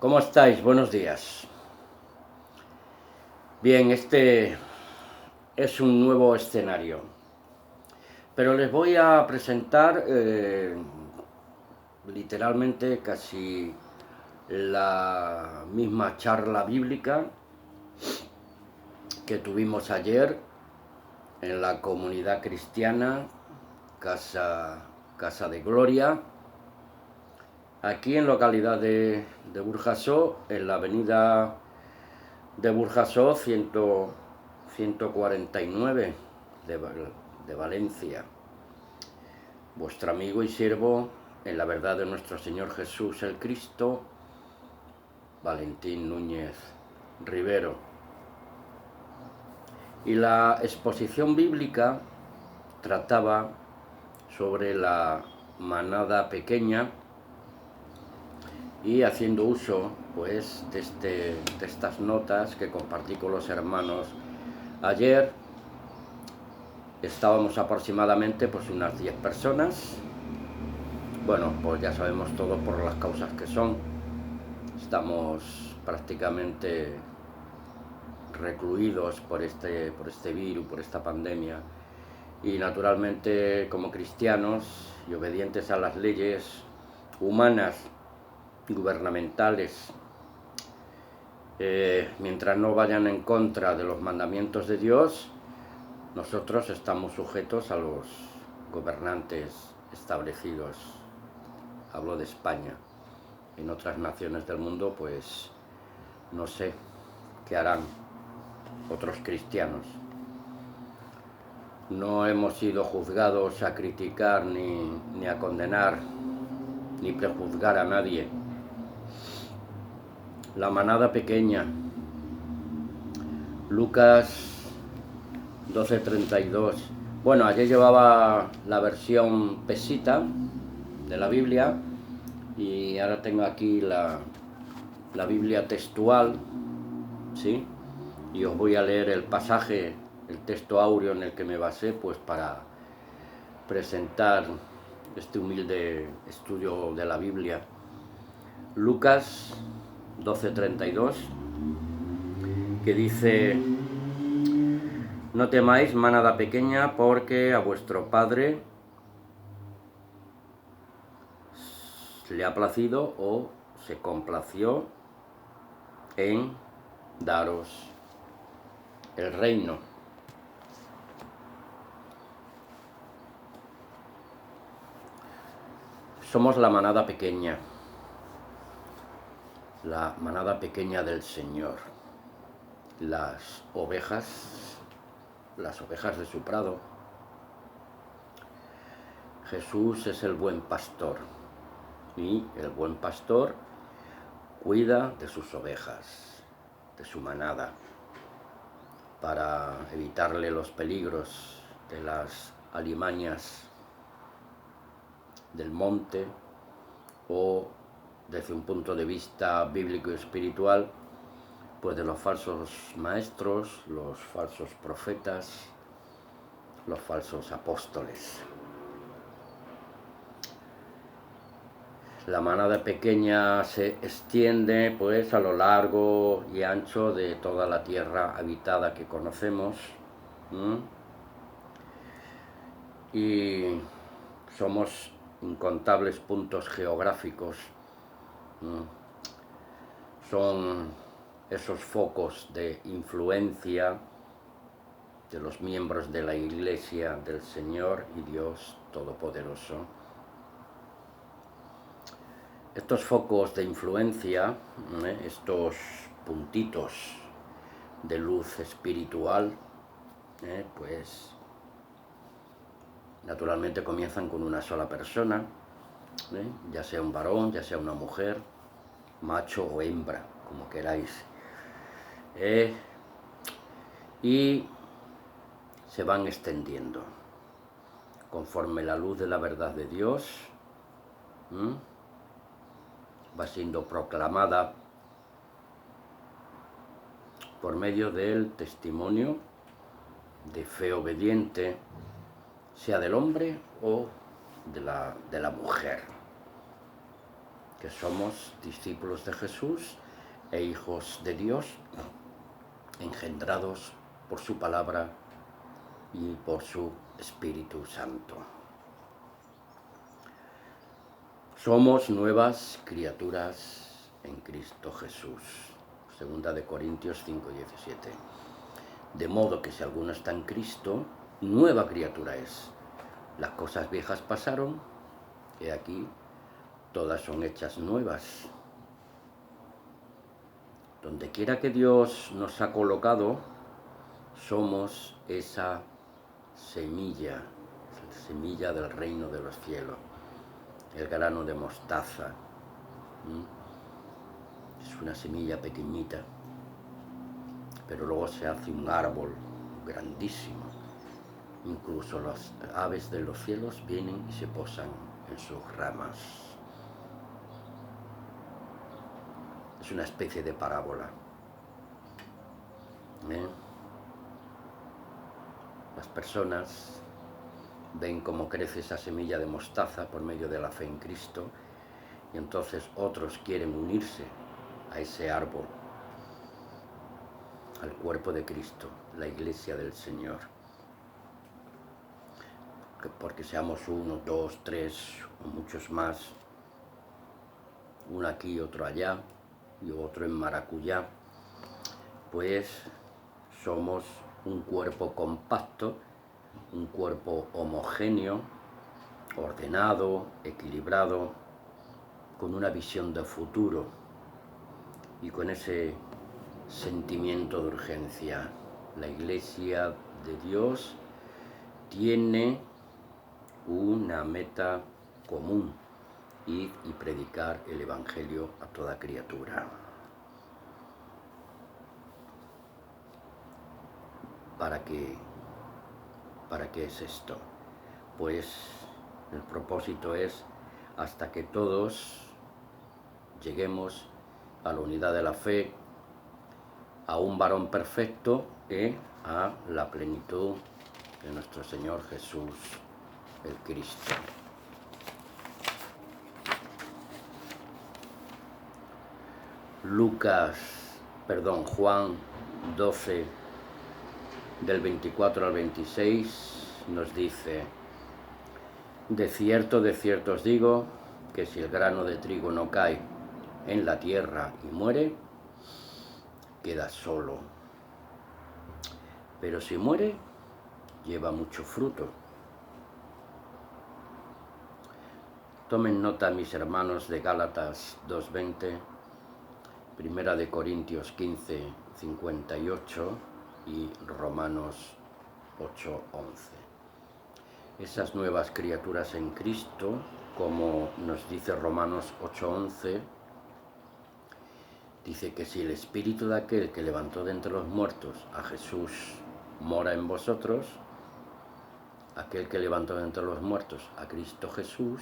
¿Cómo estáis? Buenos días. Bien, este es un nuevo escenario, pero les voy a presentar literalmente casi la misma charla bíblica que tuvimos ayer en la comunidad cristiana Casa de Gloria, aquí en localidad de Burjasó, en la avenida de Burjasó 149 de Valencia. Vuestro amigo y siervo en la verdad de nuestro Señor Jesús el Cristo, Valentín Núñez Rivero. Y la exposición bíblica trataba sobre la manada pequeña y haciendo uso pues de estas notas que compartí con los hermanos ayer. Estábamos aproximadamente pues unas 10 personas. Bueno, pues ya sabemos todo por las causas que son. Estamos prácticamente recluidos por este virus, por esta pandemia. Y naturalmente, como cristianos y obedientes a las leyes humanas, gubernamentales, mientras no vayan en contra de los mandamientos de Dios, nosotros estamos sujetos a los gobernantes establecidos. Hablo de España. En otras naciones del mundo, pues no sé qué harán otros cristianos. No hemos sido juzgados a criticar ni a condenar ni prejuzgar a nadie. La manada pequeña. Lucas 12:32. Bueno, ayer llevaba la versión pesita de la Biblia y ahora tengo aquí la Biblia textual, ¿sí? Y os voy a leer el pasaje, el texto áureo en el que me basé, pues para presentar este humilde estudio de la Biblia. Lucas 12:32, que dice: no temáis, manada pequeña, porque a vuestro Padre le ha placido o se complació en daros el reino. Somos la manada pequeña del Señor, las ovejas de su prado. Jesús es el buen pastor y el buen pastor cuida de sus ovejas, de su manada, para evitarle los peligros de las alimañas del monte o, desde un punto de vista bíblico y espiritual, pues de los falsos maestros, los falsos profetas, los falsos apóstoles. La manada pequeña se extiende pues a lo largo y ancho de toda la tierra habitada que conocemos, y somos incontables puntos geográficos. Son esos focos de influencia de los miembros de la Iglesia del Señor y Dios Todopoderoso. Estos focos de influencia, estos puntitos de luz espiritual, pues naturalmente comienzan con una sola persona, ya sea un varón, ya sea una mujer, macho o hembra, como queráis, y se van extendiendo conforme la luz de la verdad de Dios va siendo proclamada por medio del testimonio de fe obediente, sea del hombre o de la mujer, que somos discípulos de Jesús e hijos de Dios, engendrados por su palabra y por su Espíritu Santo. Somos nuevas criaturas en Cristo Jesús. 2 Corintios 5:17. De modo que si alguno está en Cristo, nueva criatura es. Las cosas viejas pasaron, y aquí todas son hechas nuevas. Donde quiera que Dios nos ha colocado, somos esa semilla, semilla del reino de los cielos, el grano de mostaza. Es una semilla pequeñita, pero luego se hace un árbol grandísimo. Incluso las aves de los cielos vienen y se posan en sus ramas. Es una especie de parábola. Las personas ven cómo crece esa semilla de mostaza por medio de la fe en Cristo, y entonces otros quieren unirse a ese árbol, al cuerpo de Cristo, la iglesia del Señor. Porque seamos uno, dos, tres o muchos más, uno aquí, otro allá y otro en maracuyá, pues somos un cuerpo compacto, un cuerpo homogéneo, ordenado, equilibrado, con una visión de futuro y con ese sentimiento de urgencia. La iglesia de Dios tiene una meta común: ir y predicar el Evangelio a toda criatura. ¿Para qué es esto? Pues el propósito es hasta que todos lleguemos a la unidad de la fe, a un varón perfecto y a la plenitud de nuestro Señor Jesús, el Cristo. Juan 12, del 24 al 26, nos dice: de cierto os digo, que si el grano de trigo no cae en la tierra y muere, queda solo. Pero si muere, lleva mucho fruto. Tomen nota, mis hermanos, de Gálatas 2:20, 1 Corintios 15:58 y Romanos 8:11. Esas nuevas criaturas en Cristo, como nos dice Romanos 8:11, dice que si el espíritu de aquel que levantó de entre los muertos a Jesús mora en vosotros, aquel que levantó de entre los muertos a Cristo Jesús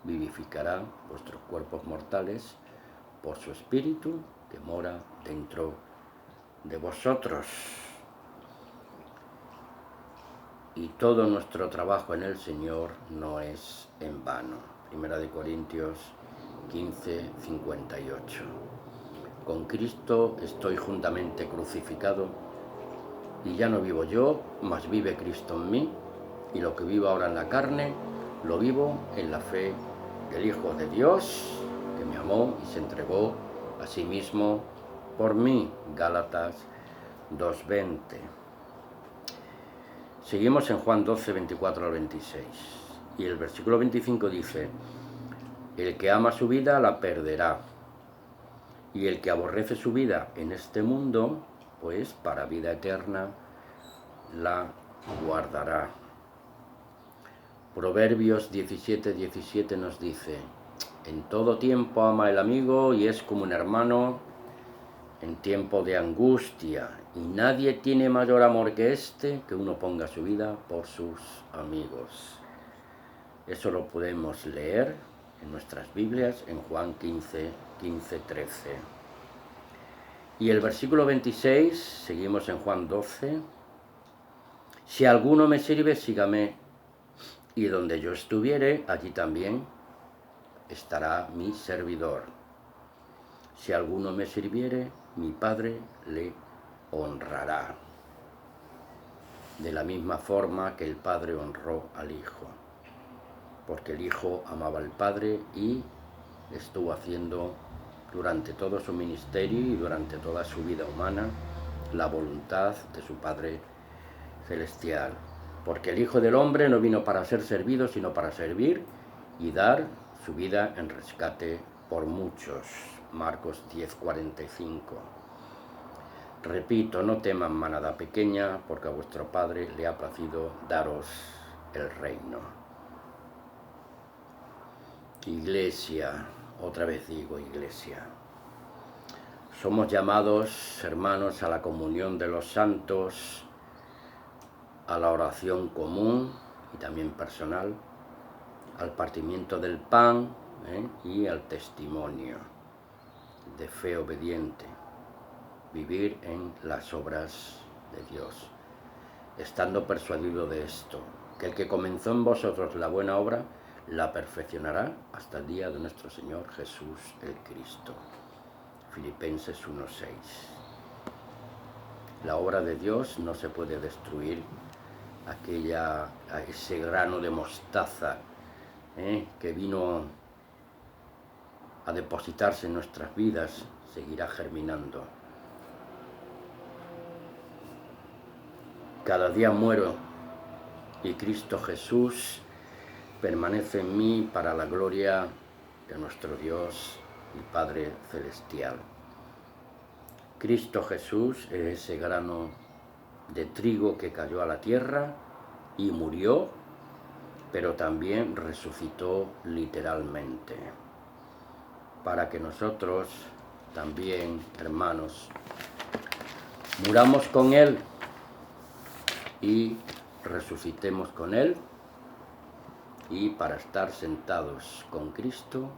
vivificará vuestros cuerpos mortales por su espíritu que mora dentro de vosotros. Y todo nuestro trabajo en el Señor no es en vano. 1 Corintios 15:58. Con Cristo estoy juntamente crucificado, y ya no vivo yo, mas vive Cristo en mí, y lo que vivo ahora en la carne, lo vivo en la fe del Hijo de Dios, que me amó y se entregó a sí mismo por mí. Gálatas 2:20. Seguimos en Juan 12, 24 al 26. Y el versículo 25 dice: el que ama su vida la perderá, y el que aborrece su vida en este mundo, pues para vida eterna la guardará. Proverbios 17:17 nos dice: en todo tiempo ama el amigo y es como un hermano en tiempo de angustia, y nadie tiene mayor amor que este, que uno ponga su vida por sus amigos. Eso lo podemos leer en nuestras Biblias en Juan 15:13. Y el versículo 26, seguimos en Juan 12: si alguno me sirve, sígame, y donde yo estuviere, allí también estará mi servidor. Si alguno me sirviere, mi Padre le honrará. De la misma forma que el Padre honró al Hijo, porque el Hijo amaba al Padre y estuvo haciendo durante todo su ministerio y durante toda su vida humana la voluntad de su Padre celestial. Porque el Hijo del Hombre no vino para ser servido, sino para servir y dar su vida en rescate por muchos. Marcos 10:45. Repito, no teman manada pequeña, porque a vuestro Padre le ha placido daros el reino. Iglesia, otra vez digo iglesia. Somos llamados, hermanos, a la comunión de los santos, a la oración común y también personal, al partimiento del pan y al testimonio de fe obediente, vivir en las obras de Dios, estando persuadido de esto, que el que comenzó en vosotros la buena obra, la perfeccionará hasta el día de nuestro Señor Jesús el Cristo. Filipenses 1:6. La obra de Dios no se puede destruir. Ese grano de mostaza que vino a depositarse en nuestras vidas, seguirá germinando. Cada día muero y Cristo Jesús permanece en mí para la gloria de nuestro Dios y Padre Celestial. Cristo Jesús es ese grano de trigo que cayó a la tierra y murió, pero también resucitó literalmente, para que nosotros también, hermanos, muramos con Él y resucitemos con Él, y para estar sentados con Cristo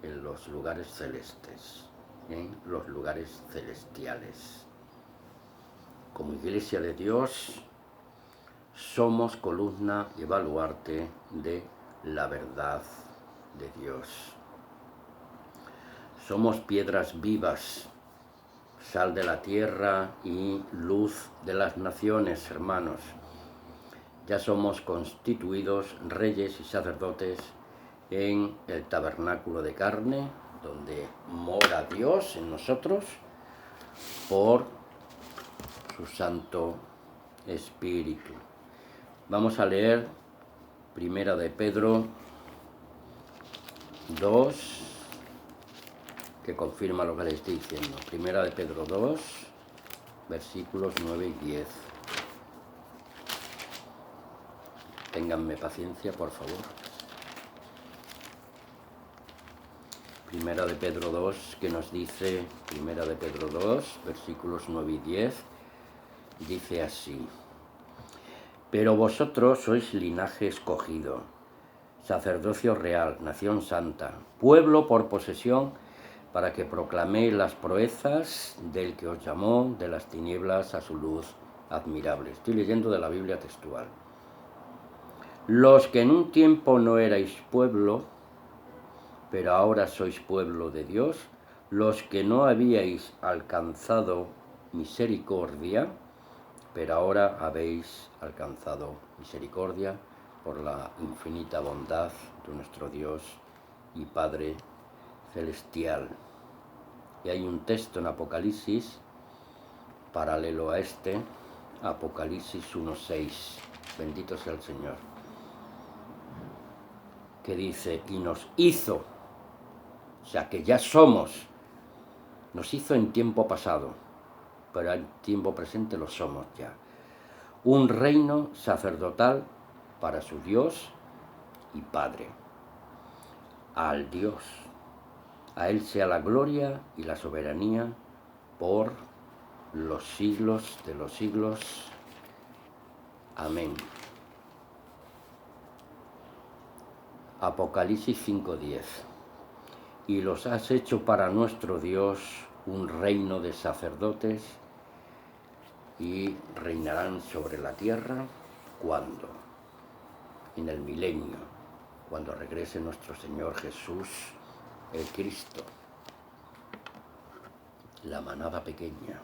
en los lugares celestes, en los lugares celestiales. Como Iglesia de Dios, somos columna y baluarte de la verdad de Dios. Somos piedras vivas, sal de la tierra y luz de las naciones, hermanos. Ya somos constituidos reyes y sacerdotes en el tabernáculo de carne, donde mora Dios en nosotros por su Santo Espíritu. Vamos a leer Primera de Pedro 2, que confirma lo que le estoy diciendo. Primera de Pedro 2, versículos 9 y 10. Ténganme paciencia, por favor. Primera de Pedro 2, que nos dice, Primera de Pedro 2, versículos 9 y 10, dice así: Pero vosotros sois linaje escogido, sacerdocio real, nación santa, pueblo por posesión, para que proclaméis las proezas del que os llamó de las tinieblas a su luz admirable. Estoy leyendo de la Biblia textual. Los que en un tiempo no erais pueblo, pero ahora sois pueblo de Dios, los que no habíais alcanzado misericordia, pero ahora habéis alcanzado misericordia por la infinita bondad de nuestro Dios y Padre Celestial. Y hay un texto en Apocalipsis, paralelo a este, Apocalipsis 1:6, bendito sea el Señor, que dice, y nos hizo, o sea que ya somos, nos hizo en tiempo pasado, pero en tiempo presente lo somos ya, un reino sacerdotal para su Dios y Padre. Al Dios, a Él sea la gloria y la soberanía por los siglos de los siglos. Amén. Apocalipsis 5:10. Y los has hecho para nuestro Dios un reino de sacerdotes y reinarán sobre la tierra. ¿Cuándo? En el milenio, cuando regrese nuestro Señor Jesús el Cristo, la manada pequeña.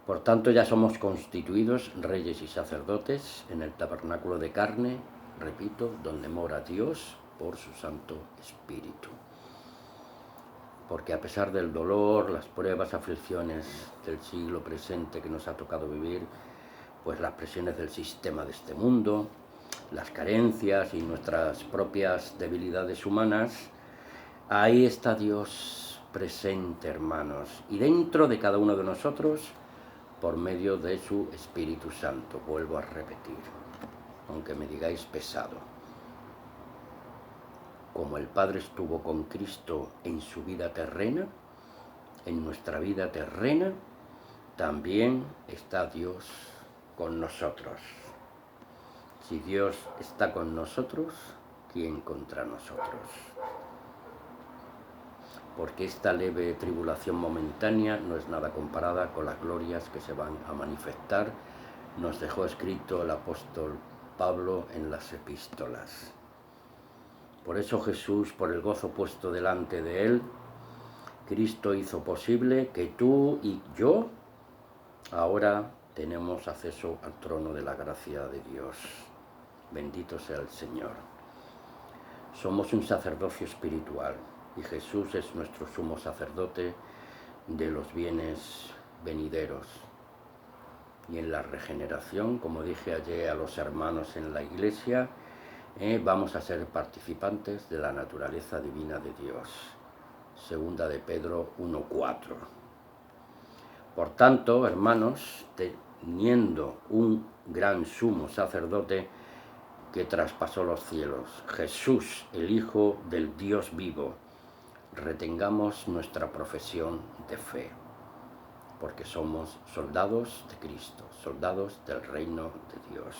Por tanto, ya somos constituidos reyes y sacerdotes en el tabernáculo de carne, repito, donde mora Dios por su Santo Espíritu. Porque a pesar del dolor, las pruebas, aflicciones del siglo presente que nos ha tocado vivir, pues las presiones del sistema de este mundo, las carencias y nuestras propias debilidades humanas, ahí está Dios presente, hermanos, y dentro de cada uno de nosotros, por medio de su Espíritu Santo. Vuelvo a repetir, aunque me digáis pesado. Como el Padre estuvo con Cristo en su vida terrena, en nuestra vida terrena, también está Dios con nosotros. Si Dios está con nosotros, ¿quién contra nosotros? Porque esta leve tribulación momentánea no es nada comparada con las glorias que se van a manifestar, nos dejó escrito el apóstol Pablo en las epístolas. Por eso Jesús, por el gozo puesto delante de él, Cristo hizo posible que tú y yo ahora tenemos acceso al trono de la gracia de Dios. Bendito sea el Señor. Somos un sacerdocio espiritual y Jesús es nuestro sumo sacerdote de los bienes venideros. Y en la regeneración, como dije ayer a los hermanos en la iglesia, vamos a ser participantes de la naturaleza divina de Dios. Segunda de Pedro 1:4. Por tanto, hermanos, teniendo un gran sumo sacerdote que traspasó los cielos, Jesús, el Hijo del Dios vivo, retengamos nuestra profesión de fe, porque somos soldados de Cristo, soldados del reino de Dios,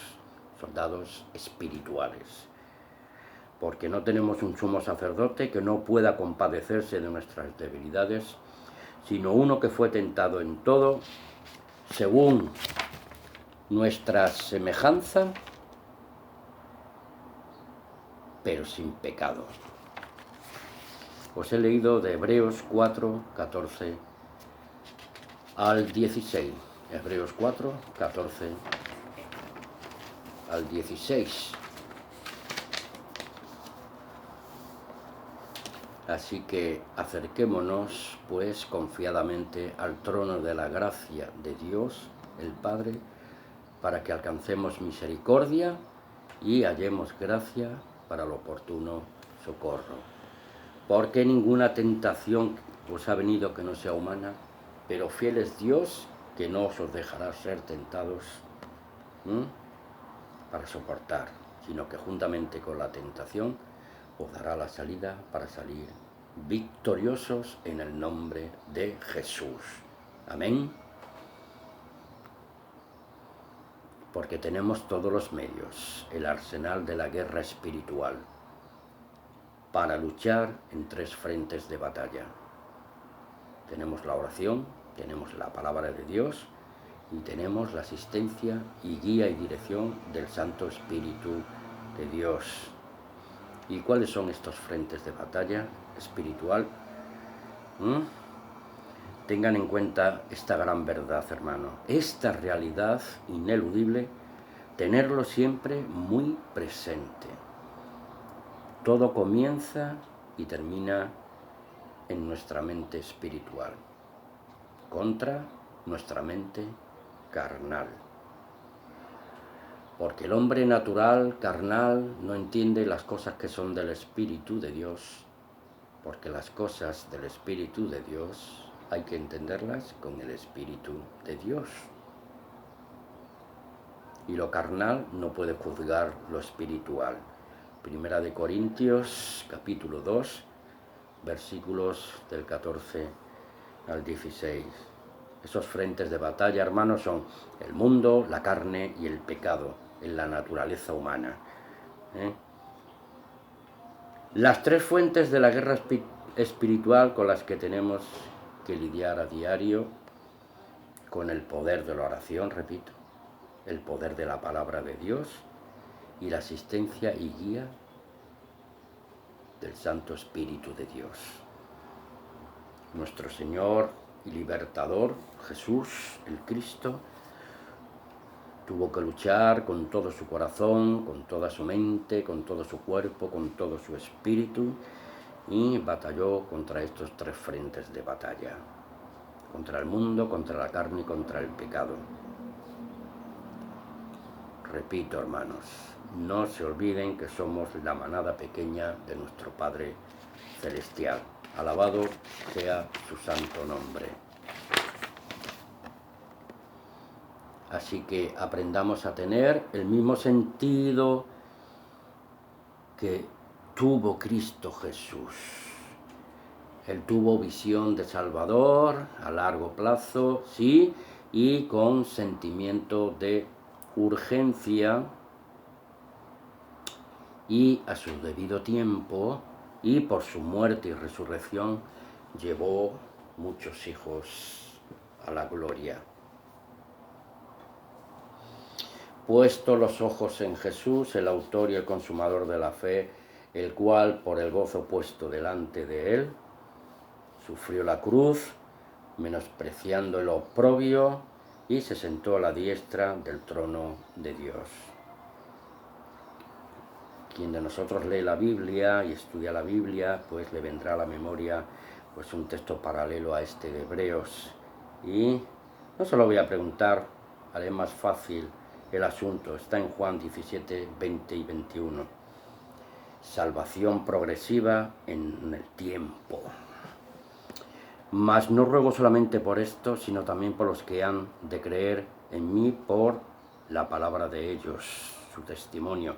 soldados espirituales, porque no tenemos un sumo sacerdote que no pueda compadecerse de nuestras debilidades, sino uno que fue tentado en todo, según nuestra semejanza, pero sin pecado. Os he leído de Hebreos 4, 14 al 16. Hebreos 4, 14 al 16. Así que acerquémonos, pues, confiadamente al trono de la gracia de Dios, el Padre, para que alcancemos misericordia y hallemos gracia para el oportuno socorro. Porque ninguna tentación os ha venido que no sea humana, pero fiel es Dios, que no os dejará ser tentados para soportar, sino que juntamente con la tentación os dará la salida para salir victoriosos en el nombre de Jesús. Amén. Porque tenemos todos los medios, el arsenal de la guerra espiritual, para luchar en 3 frentes de batalla. Tenemos la oración, tenemos la palabra de Dios y tenemos la asistencia y guía y dirección del Santo Espíritu de Dios. ¿Y cuáles son estos frentes de batalla espiritual? Tengan en cuenta esta gran verdad, hermano, esta realidad ineludible, tenerlo siempre muy presente. Todo comienza y termina en nuestra mente espiritual, contra nuestra mente carnal. Porque el hombre natural, carnal, no entiende las cosas que son del Espíritu de Dios, porque las cosas del Espíritu de Dios hay que entenderlas con el Espíritu de Dios. Y lo carnal no puede juzgar lo espiritual. Primera de Corintios, capítulo 2, versículos del 14 al 16. Esos frentes de batalla, hermanos, son el mundo, la carne y el pecado en la naturaleza humana. Las 3 fuentes de la guerra espiritual con las que tenemos que lidiar a diario, con el poder de la oración, repito, el poder de la palabra de Dios y la asistencia y guía del Santo Espíritu de Dios. Nuestro Señor y Libertador, Jesús, el Cristo, tuvo que luchar con todo su corazón, con toda su mente, con todo su cuerpo, con todo su espíritu, y batalló contra estos tres frentes de batalla: contra el mundo, contra la carne y contra el pecado. Repito, hermanos, no se olviden que somos la manada pequeña de nuestro Padre Celestial. Alabado sea su santo nombre. Así que aprendamos a tener el mismo sentido que tuvo Cristo Jesús. Él tuvo visión de Salvador a largo plazo, sí, y con sentimiento de urgencia, y a su debido tiempo, y por su muerte y resurrección, llevó muchos hijos a la gloria. Puesto los ojos en Jesús, el autor y el consumador de la fe, el cual, por el gozo puesto delante de él, sufrió la cruz, menospreciando el oprobio, y se sentó a la diestra del trono de Dios. Quien de nosotros lee la Biblia y estudia la Biblia, pues le vendrá a la memoria pues un texto paralelo a este de Hebreos. Y no se lo voy a preguntar, haré más fácil el asunto. Está en Juan 17, 20 y 21. Salvación progresiva en el tiempo. Mas no ruego solamente por esto, sino también por los que han de creer en mí por la palabra de ellos, su testimonio,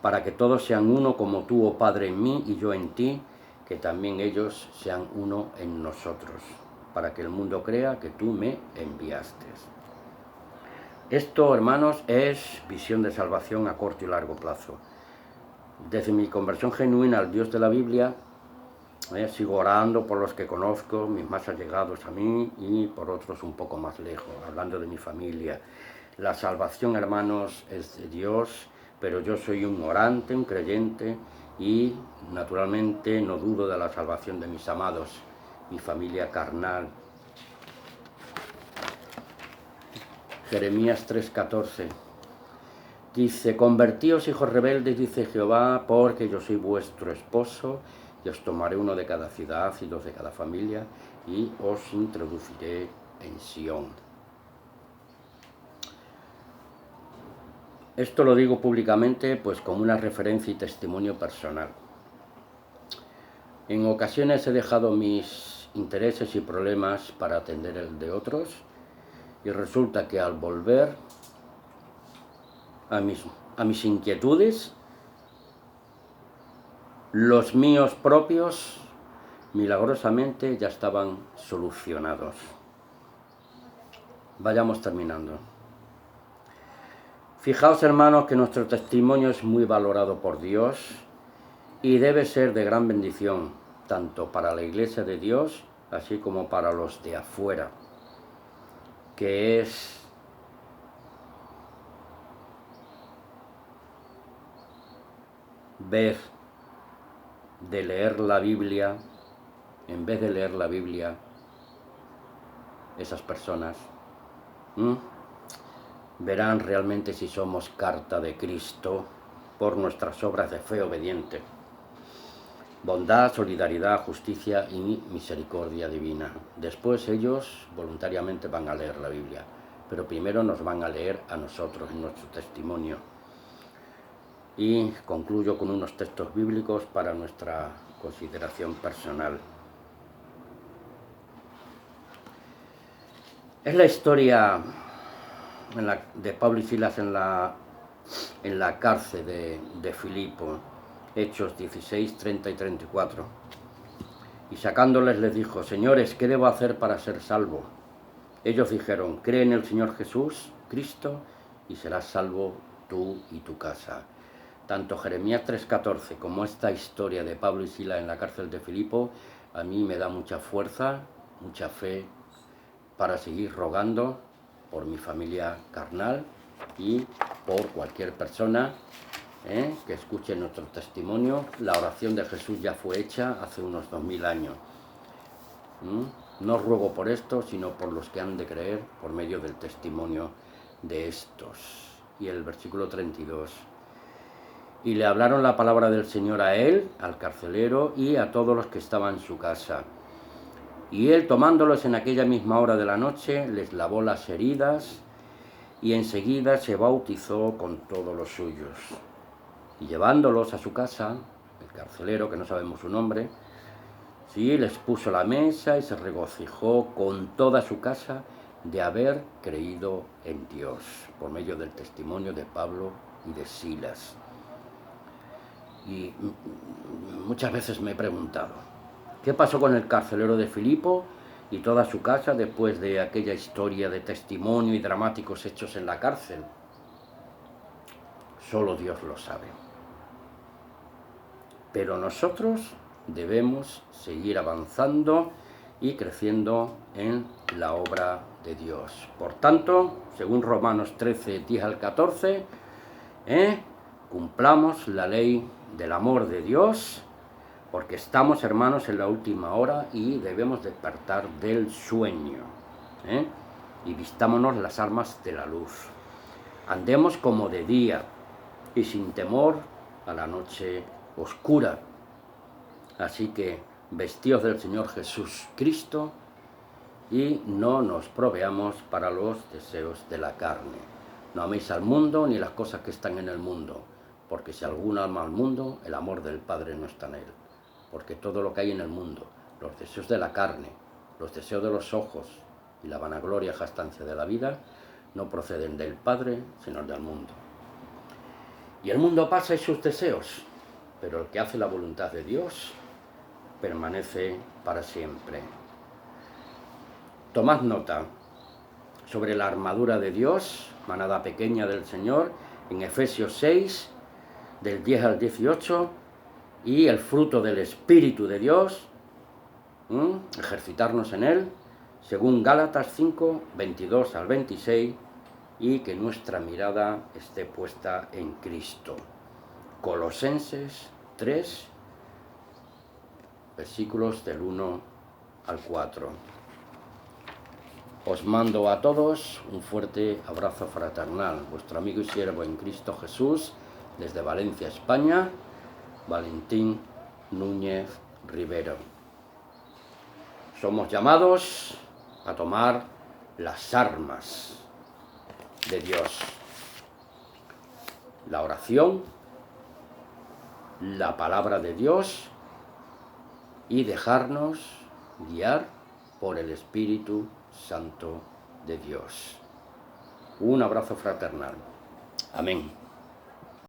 para que todos sean uno como tú, oh Padre, en mí y yo en ti, que también ellos sean uno en nosotros, para que el mundo crea que tú me enviaste. Esto, hermanos, es visión de salvación a corto y largo plazo. Desde mi conversión genuina al Dios de la Biblia, sigo orando por los que conozco, mis más allegados a mí, y por otros un poco más lejos, hablando de mi familia. La salvación, hermanos, es de Dios, pero yo soy un orante, un creyente, y naturalmente no dudo de la salvación de mis amados, mi familia carnal. Jeremías 3:14 dice: convertíos, hijos rebeldes, dice Jehová, porque yo soy vuestro esposo, y os tomaré uno de cada ciudad y dos de cada familia, y os introduciré en Sión. Esto lo digo públicamente pues como una referencia y testimonio personal. En ocasiones he dejado mis intereses y problemas para atender el de otros, y resulta que al volver a mis inquietudes, los míos propios milagrosamente ya estaban solucionados. Vayamos terminando. Fijaos, hermanos, que nuestro testimonio es muy valorado por Dios y debe ser de gran bendición, tanto para la Iglesia de Dios, así como para los de afuera, que es ver de leer la Biblia, en vez de leer la Biblia, esas personas verán realmente si somos carta de Cristo por nuestras obras de fe obediente, bondad, solidaridad, justicia y misericordia divina. Después ellos voluntariamente van a leer la Biblia, pero primero nos van a leer a nosotros en nuestro testimonio. Y concluyo con unos textos bíblicos para nuestra consideración personal. Es la historia de Pablo y Silas en la cárcel de Filipo, Hechos 16, 30 y 34. Y sacándoles les dijo: señores, ¿qué debo hacer para ser salvo? Ellos dijeron: cree en el Señor Jesús, Cristo, y serás salvo tú y tu casa. Tanto Jeremías 3:14 como esta historia de Pablo y Silas en la cárcel de Filipo a mí me da mucha fuerza, mucha fe para seguir rogando por mi familia carnal y por cualquier persona que escuchen nuestro testimonio. La oración de Jesús ya fue hecha hace unos 2000 años. No ruego por esto, sino por los que han de creer por medio del testimonio de estos. Y el versículo 32. Y le hablaron la palabra del Señor a él, al carcelero, y a todos los que estaban en su casa. Y él, tomándolos en aquella misma hora de la noche, les lavó las heridas, y enseguida se bautizó con todos los suyos. Y llevándolos a su casa, el carcelero, que no sabemos su nombre, sí, les puso la mesa y se regocijó con toda su casa de haber creído en Dios, por medio del testimonio de Pablo y de Silas. Y muchas veces me he preguntado, ¿qué pasó con el carcelero de Filipo y toda su casa después de aquella historia de testimonio y dramáticos hechos en la cárcel? Solo Dios lo sabe. Pero nosotros debemos seguir avanzando y creciendo en la obra de Dios. Por tanto, según Romanos 13, 10 al 14, cumplamos la ley del amor de Dios, porque estamos, hermanos, en la última hora y debemos despertar del sueño. Y vistámonos las armas de la luz. Andemos como de día y sin temor a la noche oscura. Así que vestíos del Señor Jesús Cristo y no nos proveamos para los deseos de la carne. No améis al mundo ni las cosas que están en el mundo, porque si alguno ama al mundo, el amor del Padre no está en él. Porque todo lo que hay en el mundo, los deseos de la carne, los deseos de los ojos y la vanagloria jactancia de la vida, no proceden del Padre, sino del mundo. Y el mundo pasa y sus deseos, pero el que hace la voluntad de Dios permanece para siempre. Tomad nota sobre la armadura de Dios, manada pequeña del Señor, en Efesios 6, del 10 al 18, y el fruto del Espíritu de Dios, ejercitarnos en él, según Gálatas 5, 22 al 26, y que nuestra mirada esté puesta en Cristo. Colosenses 3, versículos del 1 al 4. Os mando a todos un fuerte abrazo fraternal. Vuestro amigo y siervo en Cristo Jesús, desde Valencia, España, Valentín Núñez Rivero. Somos llamados a tomar las armas de Dios. La oración, la palabra de Dios y dejarnos guiar por el Espíritu Santo de Dios. Un abrazo fraternal. Amén.